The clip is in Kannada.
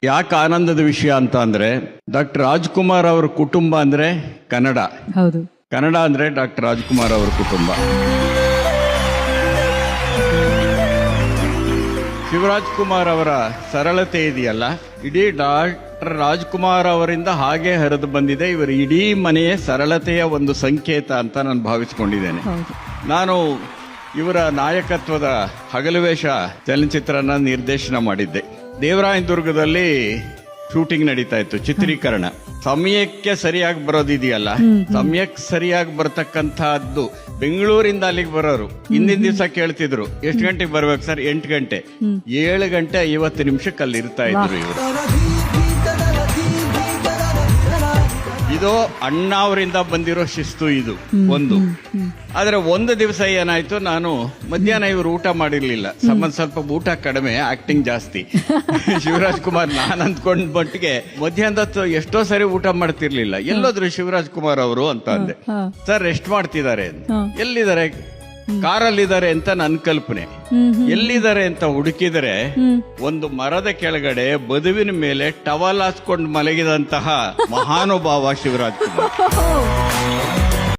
ಯಾಕೆ ಆನಂದದ ವಿಷಯ ಅಂತ ಅಂದ್ರೆ, ಡಾಕ್ಟರ್ ರಾಜ್ಕುಮಾರ್ ಅವರ ಕುಟುಂಬ ಅಂದ್ರೆ ಕನ್ನಡ. ಹೌದು, ಕನ್ನಡ ಅಂದ್ರೆ ಡಾಕ್ಟರ್ ರಾಜ್ಕುಮಾರ್ ಅವರ ಕುಟುಂಬ. ಶಿವರಾಜ್ ಕುಮಾರ್ ಅವರ ಸರಳತೆ ಇದೆಯಲ್ಲ, ಇಡೀ ಡಾಕ್ಟರ್ ರಾಜ್ಕುಮಾರ್ ಅವರಿಂದ ಹಾಗೆ ಹರಿದು ಬಂದಿದೆ. ಇವರ ಇಡೀ ಮನೆಯ ಸರಳತೆಯ ಒಂದು ಸಂಕೇತ ಅಂತ ನಾನು ಭಾವಿಸ್ಕೊಂಡಿದ್ದೇನೆ. ಹೌದು. ನಾನು ಇವರ ನಾಯಕತ್ವದ ಹಗಲುವೇಷ ಚಲನಚಿತ್ರನ ನಿರ್ದೇಶನ ಮಾಡಿದ್ದೆ. ದೇವರಾಯನದುರ್ಗದಲ್ಲಿ ಶೂಟಿಂಗ್ ನಡೀತಾ ಇತ್ತು, ಚಿತ್ರೀಕರಣ. ಸಮಯಕ್ಕೆ ಸರಿಯಾಗಿ ಬರೋದಿದೆಯಲ್ಲ, ಸಮಯಕ್ಕೆ ಸರಿಯಾಗಿ ಬರ್ತಕ್ಕಂಥದ್ದು. ಬೆಂಗಳೂರಿಂದ ಅಲ್ಲಿಗೆ ಬರೋರು ಹಿಂದಿನ ದಿವಸ ಕೇಳ್ತಿದ್ರು, ಎಷ್ಟು ಗಂಟೆಗೆ ಬರ್ಬೇಕು ಸರ್? 8 ಗಂಟೆ. 7 ಗಂಟೆ 50 ನಿಮಿಷಕ್ಕೆ ಅಲ್ಲಿ ಇರ್ತಾ ಇದ್ರು ಇವರು. ಇದು ಅಣ್ಣ ಅವರಿಂದ ಬಂದಿರೋ ಶಿಸ್ತು ಇದು ಒಂದು. ಆದ್ರೆ ಒಂದು ದಿವಸ ಏನಾಯ್ತು, ನಾನು ಮಧ್ಯಾಹ್ನ ಇವರು ಊಟ ಮಾಡಿರ್ಲಿಲ್ಲ. ಸ್ವಲ್ಪ ಊಟ ಕಡಿಮೆ, ಆಕ್ಟಿಂಗ್ ಜಾಸ್ತಿ. ಶಿವರಾಜ್ ಕುಮಾರ್, ನಾನು ಅಂದ್ಕೊಂಡ್ ಮಟ್ಟಿಗೆ ಮಧ್ಯಾಹ್ನದ ಎಷ್ಟೋ ಸರಿ ಊಟ ಮಾಡ್ತಿರ್ಲಿಲ್ಲ. ಎಲ್ಲೋದ್ರು ಶಿವರಾಜ್ ಕುಮಾರ್ ಅವರು ಅಂತ ಅಂದೆ. ಸರ್ ರೆಸ್ಟ್ ಮಾಡ್ತಿದ್ದಾರೆ. ಎಲ್ಲಿದ್ದಾರೆ? ಕಾರಲ್ಲಿದ್ದಾರೆ ಅಂತ ನನ್ನ ಕಲ್ಪನೆ. ಎಲ್ಲಿದ್ದಾರೆ ಅಂತ ಹುಡುಕಿದರೆ ಒಂದು ಮರದ ಕೆಳಗಡೆ ಬದುವಿನ ಮೇಲೆ ಟವಲ್ ಹಾಸ್ಕೊಂಡು ಮಲಗಿದಂತಹ ಮಹಾನುಭಾವ ಶಿವರಾಜ್ ಕುಮಾರ್.